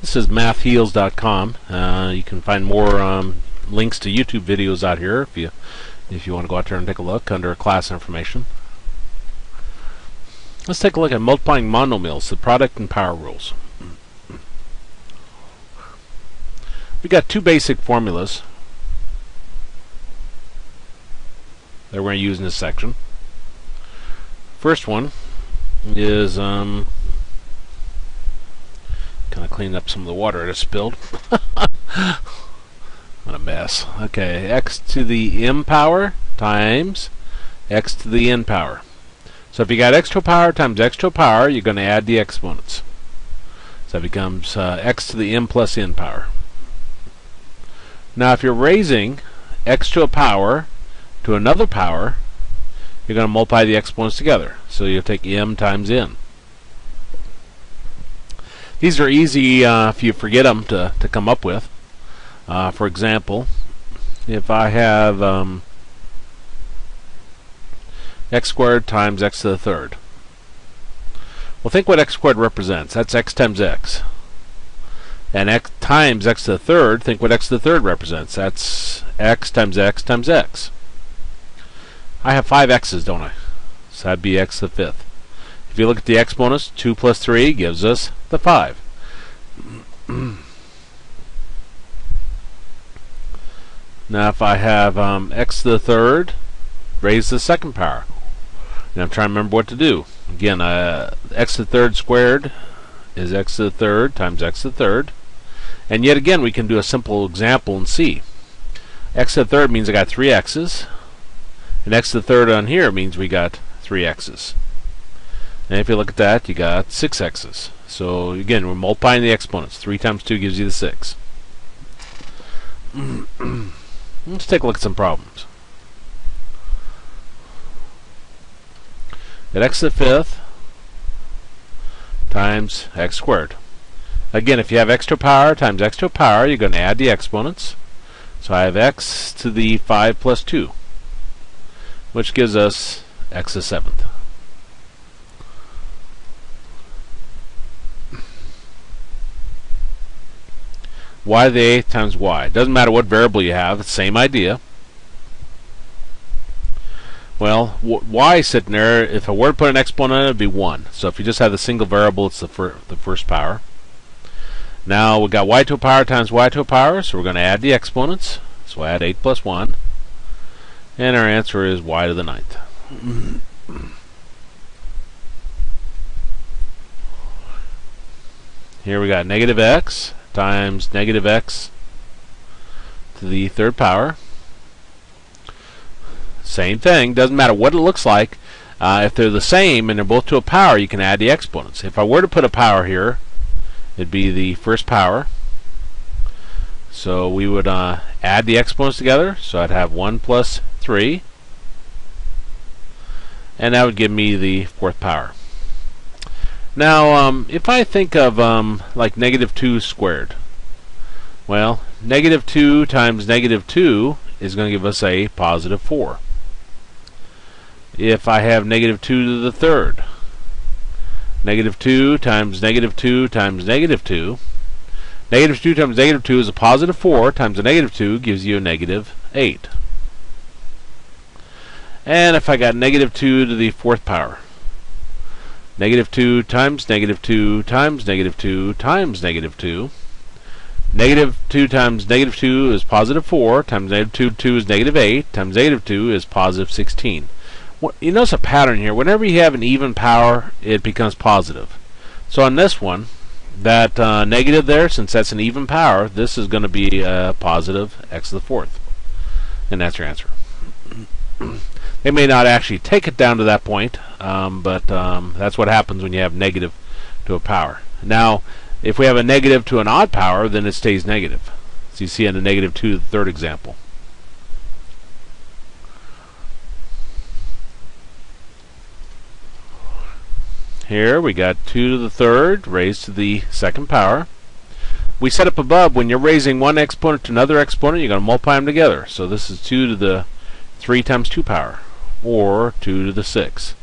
This is mathheals.com. You can find more links to YouTube videos out here if you want to go out there and take a look under class information. Let's take a look at multiplying monomials, the product and power rules. We got two basic formulas that we're going to use in this section. First one is kind of cleaning up some of the water I just spilled. What a mess. Okay, x to the m power times x to the n power. So if you got x to a power times x to a power, you're going to add the exponents. So it becomes x to the m plus n power. Now if you're raising x to a power to another power, you're going to multiply the exponents together. So you'll take m times n. These are easy if you forget them to come up with. For example, if I have x squared times x to the third. Well, think what x squared represents. That's x times x. And x times x to the third, think what x to the third represents. That's x times x times x. I have 5 x's, don't I? So that'd be x to the fifth. If you look at the exponents, 2 plus 3 gives us the 5. Now if I have x to the third raised to the second power, and I'm trying to remember what to do. Again, x to the third squared is x to the third times x to the third. And yet again, we can do a simple example and see. X to the third means I got 3 x's. And x to the third on here means we got 3 x's. And if you look at that, you got 6 x's. So again, we're multiplying the exponents. 3 times 2 gives you the 6. Let's take a look at some problems. At x to the fifth times x squared. Again, if you have x to a power times x to a power, you're going to add the exponents. So I have x to the 5 plus 2, which gives us x to the seventh. Y to the eighth times y. Doesn't matter what variable you have, same idea. Well, y sitting there, if I were to put an exponent, it would be 1. So if you just have the single variable, it's the first power. Now we've got y to a power times y to a power, so we're going to add the exponents. So I add 8 plus 1. And our answer is y to the ninth. Here we got negative x times negative x to the third power. Same thing, doesn't matter what it looks like. If they're the same and they're both to a power, you can add the exponents. If I were to put a power here, it'd be the first power. So we would add the exponents together. So I'd have 1 plus 3. And that would give me the fourth power. Now, if I think of like negative 2 squared, well, negative 2 times negative 2 is going to give us a positive 4. If I have negative 2 to the third, negative 2 times negative 2 times negative 2, negative 2 times negative 2 is a positive 4 times a negative 2 gives you a negative 8. And if I got negative 2 to the fourth power, negative 2 times negative 2 times negative 2 times negative 2. Negative 2 times negative 2 is positive 4 times negative 2 is negative 8 times negative 2 is positive 16. You notice a pattern here. Whenever you have an even power, it becomes positive. So on this one, that negative there, since that's an even power, this is going to be positive x to the fourth. And that's your answer. They may not actually take it down to that point, but that's what happens when you have negative to a power. Now, if we have a negative to an odd power, then it stays negative. So you see in the negative 2 to the third example. Here we got 2 to the third raised to the second power. We said up above, when you're raising one exponent to another exponent, you're going to multiply them together. So this is 2 to the 3 times 2 power, or 2 to the 6.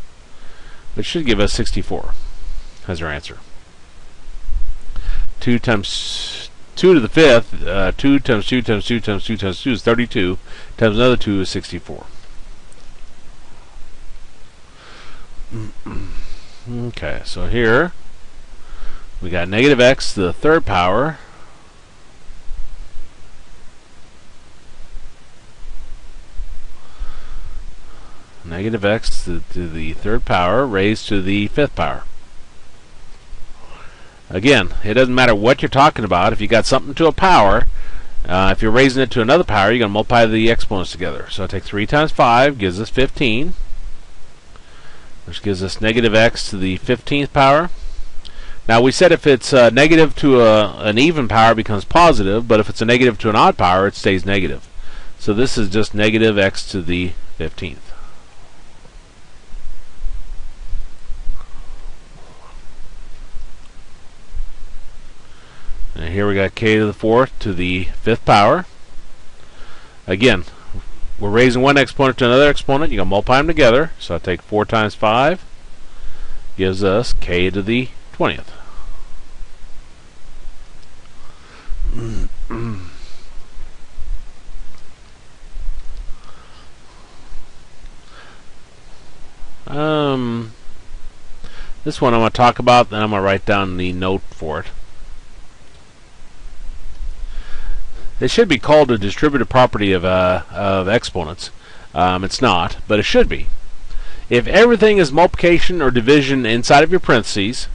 Which should give us 64 as our answer. 2 times 2 to the 5th, 2 times 2 times 2 times 2 times 2 is 32, times another 2 is 64. Okay, so here we got negative x to the third power negative x to the third power raised to the fifth power. Again, it doesn't matter what you're talking about. If you got something to a power, if you're raising it to another power, you're going to multiply the exponents together. So I take 3 times 5 gives us 15, which gives us negative x to the 15th power. Now we said if it's negative to an even power, it becomes positive, but if it's a negative to an odd power, it stays negative. So this is just negative x to the 15th. And here we got k to the fourth to the fifth power. Again, we're raising one exponent to another exponent. You're going to multiply them together. So I take 4 times 5 gives us k to the 20th. This one I'm going to talk about, then I'm going to write down the note for it. It should be called a distributive property of exponents. It's not, but it should be. If everything is multiplication or division inside of your parentheses,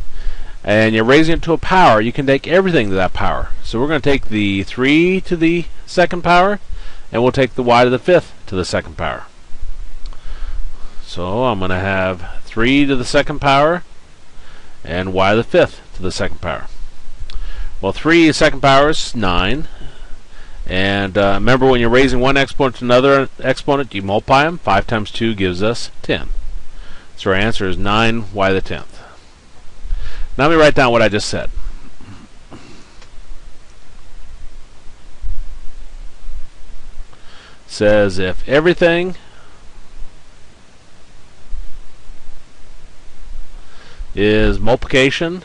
and you're raising it to a power, you can take everything to that power. So we're going to take the 3 to the second power, and we'll take the y to the fifth to the second power. So I'm going to have 3 to the second power, and y to the fifth to the second power. Well, 3 to the second power is 9. And remember, when you're raising one exponent to another exponent, you multiply them. 5 times 2 gives us 10. So our answer is 9y to the 10th. Now let me write down what I just said. It says if everything is multiplication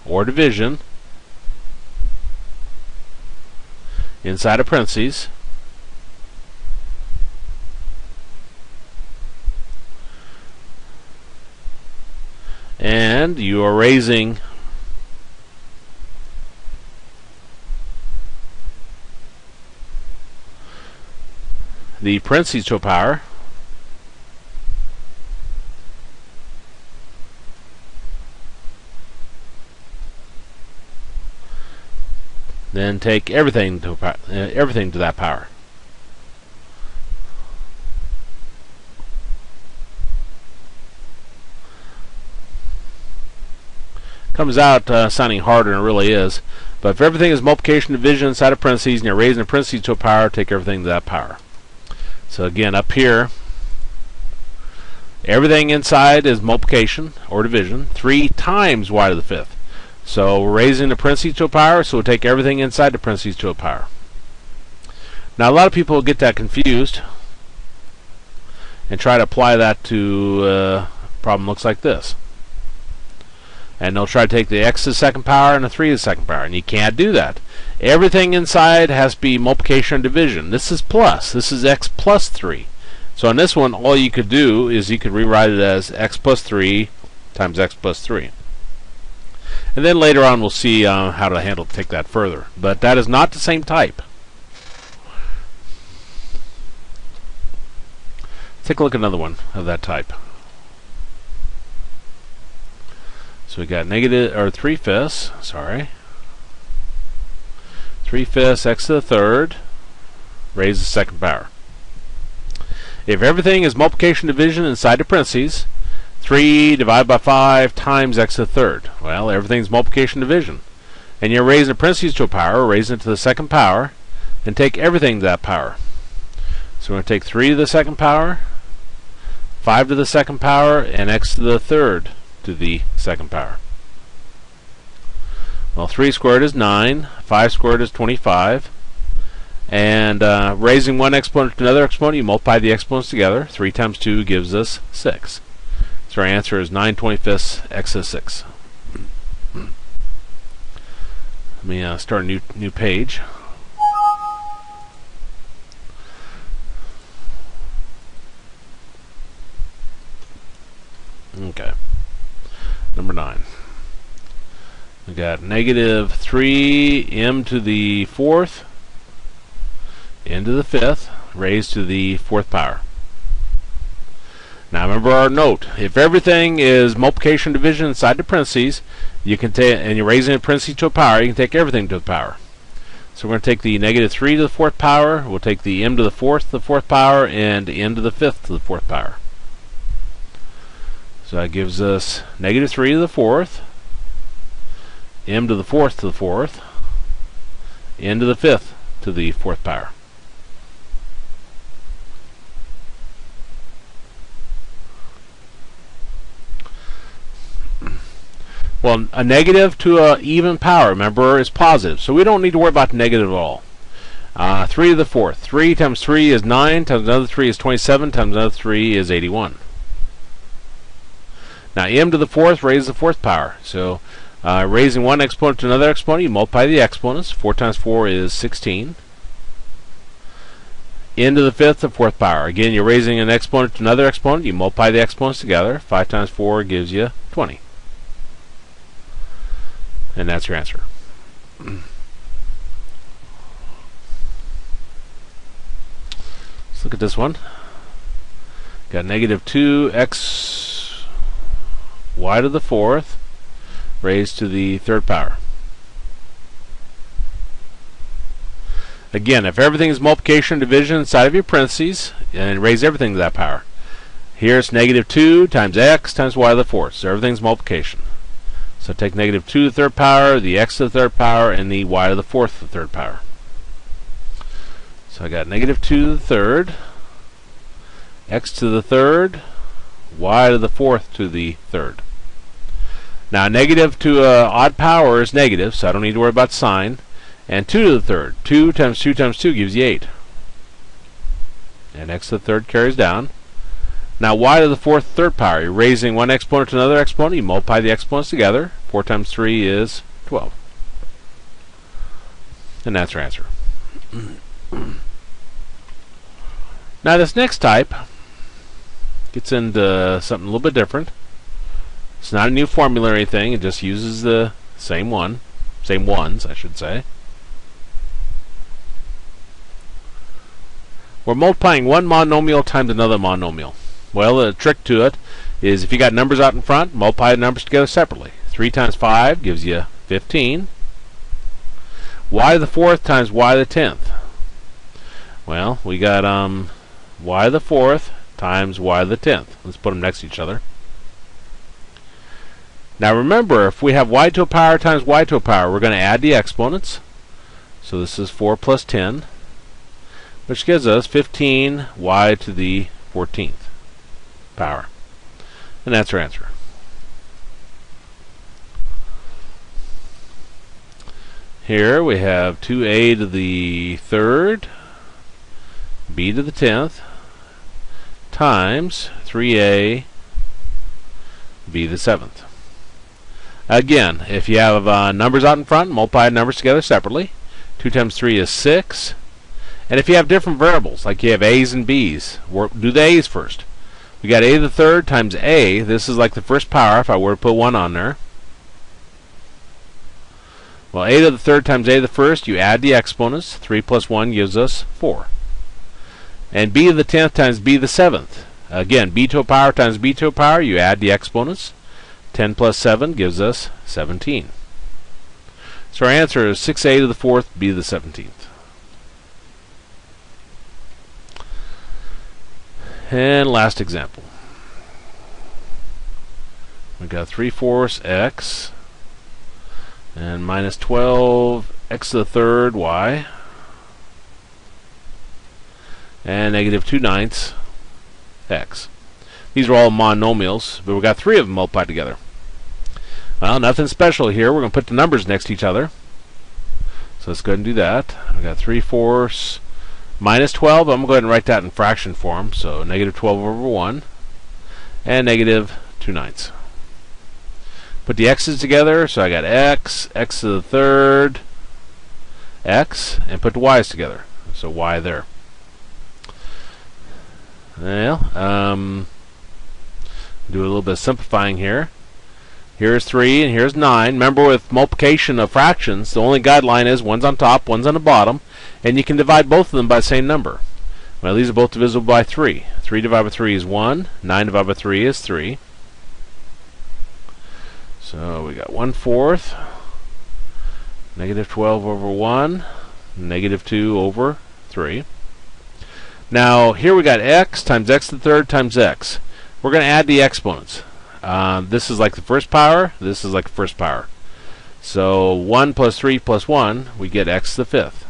or division inside of parentheses, and you are raising the parentheses to a power, then take everything to that power. Comes out sounding harder than it really is, but if everything is multiplication division inside of parentheses and you're raising the parentheses to a power, take everything to that power. So again, up here, everything inside is multiplication or division. 3 times y to the fifth. So we're raising the parentheses to a power, so we'll take everything inside the parentheses to a power. Now a lot of people get that confused and try to apply that to a problem looks like this. And they'll try to take the x to the second power and the 3 to the second power, and you can't do that. Everything inside has to be multiplication and division. This is plus. This is x plus 3. So on this one, all you could do is you could rewrite it as x plus 3 times x plus 3. And then later on we'll see how to take that further. But that is not the same type. Take a look at another one of that type. So we got negative, or 3/5, sorry. 3/5 x to the third raised to the second power. If everything is multiplication division inside the parentheses, 3 divided by 5 times x to the third. Well, everything's multiplication division. And you're raising the parentheses to a power, or raising it to the second power, and take everything to that power. So we're going to take 3 to the second power, 5 to the second power, and x to the third to the second power. Well, 3 squared is 9, 5 squared is 25, and raising one exponent to another exponent, you multiply the exponents together. 3 times 2 gives us 6. So our answer is 9/25 x to the 6. Let me start a new page. Okay. Number 9. We got negative 3m to the 4th n to the 5th raised to the 4th power. Now remember our note. If everything is multiplication division inside the parentheses, you can take, and you're raising a parentheses to a power, you can take everything to the power. So we're going to take the negative 3 to the 4th power, we'll take the m to the 4th power, and n to the 5th to the 4th power. So that gives us negative 3 to the 4th, m to the 4th to the 4th, n to the 5th to the 4th power. Well, a negative to an even power, remember, is positive. So we don't need to worry about the negative at all. 3 to the 4th. 3 times 3 is 9, times another 3 is 27, times another 3 is 81. Now m to the 4th raises the 4th power. So raising one exponent to another exponent, you multiply the exponents. 4 times 4 is 16. N to the 5th to 4th power. Again, you're raising an exponent to another exponent, you multiply the exponents together. 5 times 4 gives you 20. And that's your answer. Let's look at this one. Got negative 2x y to the 4th raised to the 3rd power. Again, if everything is multiplication division inside of your parentheses, and raise everything to that power. Here it's negative 2 times x times y to the 4th. So everything's multiplication. So take negative 2 to the 3rd power, the x to the 3rd power, and the y to the 4th to the 3rd power. So I got negative 2 to the 3rd, x to the 3rd, y to the 4th to the 3rd. Now negative to an odd power is negative, so I don't need to worry about sign. And 2 to the 3rd. 2 times 2 times 2 gives you 8. And x to the 3rd carries down. Now y to the 4th, 3rd power. You're raising one exponent to another exponent. You multiply the exponents together. 4 times 3 is 12. And that's our answer. Now this next type gets into something a little bit different. It's not a new formula or anything. It just uses the same ones, I should say. We're multiplying one monomial times another monomial. Well, the trick to it is if you got numbers out in front, multiply the numbers together separately. 3 times 5 gives you 15. Y to the 4th times y to the 10th. Well, we got y to the 4th times y to the 10th. Let's put them next to each other. Now remember, if we have y to a power times y to a power, we're going to add the exponents. So this is 4 plus 10, which gives us 15 y to the 14th power. And that's our answer. Here we have 2a to the 3rd, b to the 10th, times 3a, b to the 7th. Again, if you have numbers out in front, multiply numbers together separately. 2 times 3 is 6. And if you have different variables, like you have a's and b's, do the a's first. We got a to the 3rd times a. This is like the first power if I were to put 1 on there. Well, a to the 3rd times a to the 1st, you add the exponents. 3 plus 1 gives us 4. And b to the 10th times b to the 7th. Again, b to a power times b to a power, you add the exponents. 10 plus 7 gives us 17. So our answer is 6a to the 4th, b to the 17th. And last example. We've got 3/4 x and minus 12 x to the 3rd y and negative 2/9 x. These are all monomials, but we've got 3 of them multiplied together. Well, nothing special here. We're going to put the numbers next to each other. So let's go ahead and do that. We've got 3/4 minus 12. I'm going to go ahead and write that in fraction form. So negative 12 over 1. And negative 2/9. Put the x's together, so I got x to the third, x, and put the y's together. So y there. Well, do a little bit of simplifying here. Here's 3 and here's 9. Remember, with multiplication of fractions, the only guideline is one's on top, one's on the bottom, and you can divide both of them by the same number. Well, these are both divisible by 3. 3 divided by 3 is 1. 9 divided by 3 is 3. So we got 1/4. Negative 12 over 1. Negative 2 over 3. Now, here we got x times x to the third times x. We're going to add the exponents. This is like the first power. This is like the first power. So 1 plus 3 plus 1, we get x to the fifth.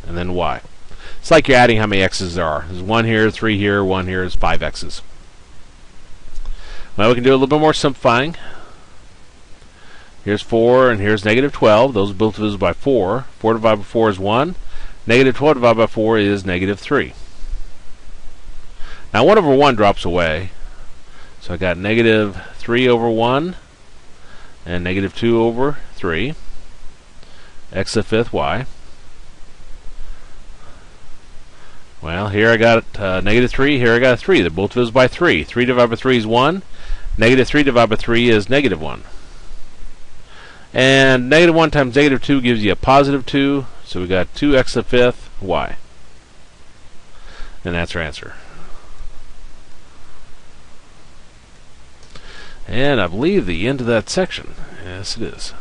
And then y. It's like you're adding how many x's there are. There's 1 here, 3 here, 1 here is 5 x's. Now we can do a little bit more simplifying. Here's 4 and here's negative 12. Those are both divisible by 4. 4 divided by 4 is 1. Negative 12 divided by 4 is negative 3. Now 1 over 1 drops away. So I got negative 3 over 1 and negative 2 over 3. X to the fifth y. Well, here I got negative 3, here I got a 3. They're both divisible by 3. 3 divided by 3 is 1. Negative 3 divided by 3 is negative 1. And negative 1 times negative 2 gives you a positive 2. So we got 2x to the fifth y. And that's our answer. And I believe the end of that section. Yes, it is.